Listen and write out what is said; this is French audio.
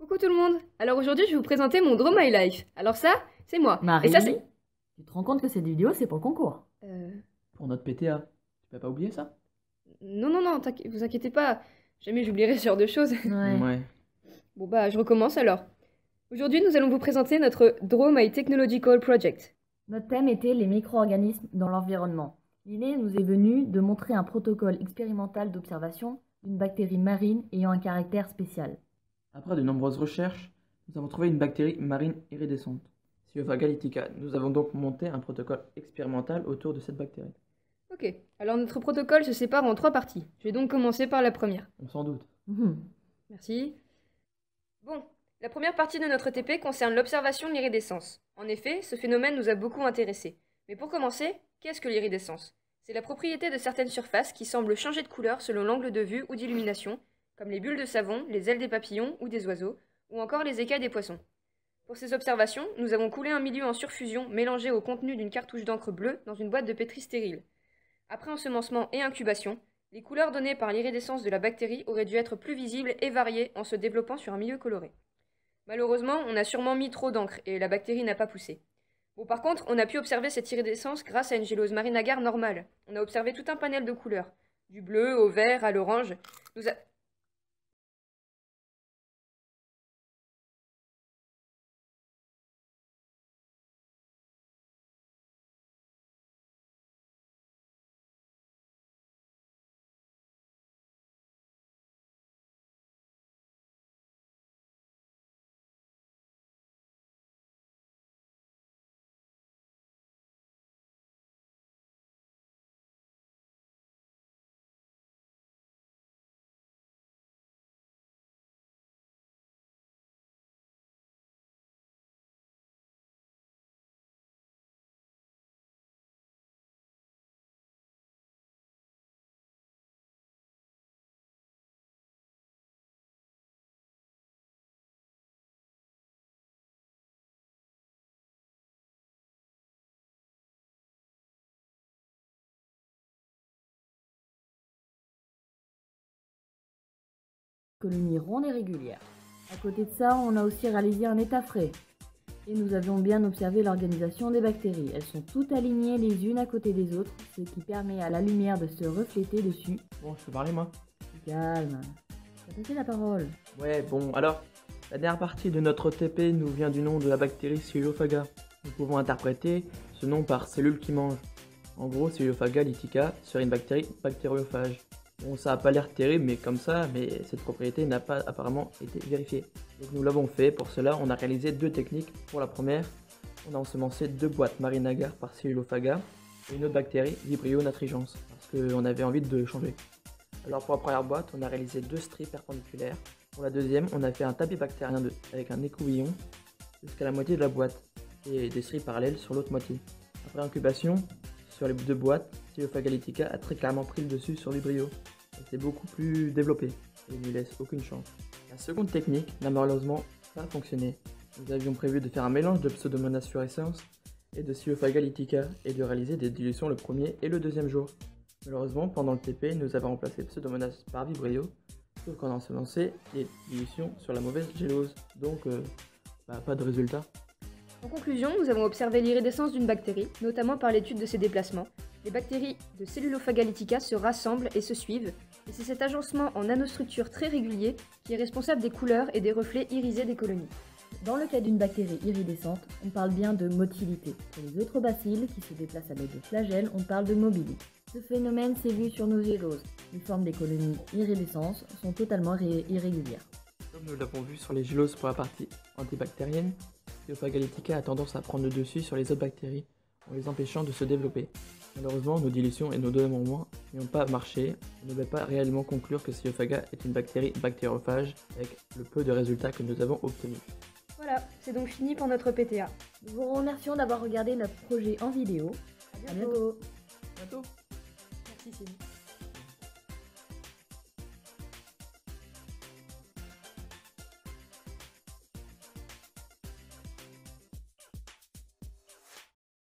Coucou tout le monde. Alors aujourd'hui, je vais vous présenter mon Draw My Life. Alors ça, c'est moi. Marie, Et ça, c'est... tu te rends compte que cette vidéo, c'est pour le concours? Euh... Pour notre PTA. Tu vas pas oublier ça? Non, vous inquiétez pas. Jamais j'oublierai ce genre de choses. Ouais. Bon bah, je recommence alors. Aujourd'hui, nous allons vous présenter notre Draw My Technological Project. Notre thème était les micro-organismes dans l'environnement. L'idée nous est venue de montrer un protocole expérimental d'observation d'une bactérie marine ayant un caractère spécial. Après de nombreuses recherches, nous avons trouvé une bactérie marine iridescente, Sciophaga lithica. Nous avons donc monté un protocole expérimental autour de cette bactérie. Ok, alors notre protocole se sépare en 3 parties. Je vais donc commencer par la première. On s'en doute. Merci. Bon, la première partie de notre TP concerne l'observation de l'iridescence. En effet, ce phénomène nous a beaucoup intéressés. Mais pour commencer, qu'est-ce que l'iridescence? C'est la propriété de certaines surfaces qui semblent changer de couleur selon l'angle de vue ou d'illumination, comme les bulles de savon, les ailes des papillons ou des oiseaux, ou encore les écailles des poissons. Pour ces observations, nous avons coulé un milieu en surfusion mélangé au contenu d'une cartouche d'encre bleue dans une boîte de pétri stérile. Après ensemencement et incubation, les couleurs données par l'iridescence de la bactérie auraient dû être plus visibles et variées en se développant sur un milieu coloré. Malheureusement, on a sûrement mis trop d'encre et la bactérie n'a pas poussé. Bon, par contre, on a pu observer cette iridescence grâce à une gélose marine agar normale. On a observé tout un panel de couleurs, du bleu au vert à l'orange. Nous a... Colonie ronde et régulière. À côté de ça, on a aussi réalisé un état frais. Et nous avions bien observé l'organisation des bactéries. Elles sont toutes alignées les unes à côté des autres, ce qui permet à la lumière de se refléter dessus. Bon, je peux parler moi? Calme. T'as passé la parole. Ouais, bon, alors, la dernière partie de notre TP nous vient du nom de la bactérie Sciophaga. Nous pouvons interpréter ce nom par cellule qui mange. En gros, Sciophaga lithica serait une bactérie bactériophage. Bon, ça a pas l'air terrible, mais comme ça, mais cette propriété n'a pas apparemment été vérifiée. Donc nous l'avons fait, pour cela, on a réalisé deux techniques. Pour la première, on a ensemencé deux boîtes marine agar par Cellulophaga et une autre bactérie, Vibrio natrigens, parce qu'on avait envie de changer. Alors pour la première boîte, on a réalisé deux stries perpendiculaires. Pour la deuxième, on a fait un tapis bactérien avec un écouvillon jusqu'à la moitié de la boîte et des stries parallèles sur l'autre moitié. Après incubation, sur les deux boîtes, Sciophaga lithica a très clairement pris le dessus sur Vibrio. C'est beaucoup plus développé et ne lui laisse aucune chance. La seconde technique n'a malheureusement pas fonctionné. Nous avions prévu de faire un mélange de Pseudomonas fluorescens et de Sciophaga lithica et de réaliser des dilutions le premier et le deuxième jour. Malheureusement, pendant le TP, nous avons remplacé Pseudomonas par Vibrio, sauf qu'on a ensemencé les dilutions sur la mauvaise gélose, donc pas de résultat. En conclusion, nous avons observé l'iridescence d'une bactérie, notamment par l'étude de ses déplacements. Les bactéries de Cellulophaga lithica se rassemblent et se suivent, et c'est cet agencement en nanostructures très régulier qui est responsable des couleurs et des reflets irisés des colonies. Dans le cas d'une bactérie iridescente, on parle bien de motilité. Pour les autres bacilles qui se déplacent à l'aide de flagelles, on parle de mobilité. Ce phénomène s'est vu sur nos géloses. Les formes des colonies iridescentes sont totalement irrégulières. Comme nous l'avons vu sur les géloses pour la partie antibactérienne, Sciophaga lithica a tendance à prendre le dessus sur les autres bactéries en les empêchant de se développer. Malheureusement, nos dilutions et nos dénombrements n'ont pas marché. On ne peut pas réellement conclure que Sciophaga est une bactérie bactériophage avec le peu de résultats que nous avons obtenus. Voilà, c'est donc fini pour notre PTA. Nous vous remercions d'avoir regardé notre projet en vidéo. À À bientôt. Bientôt. Merci Céline.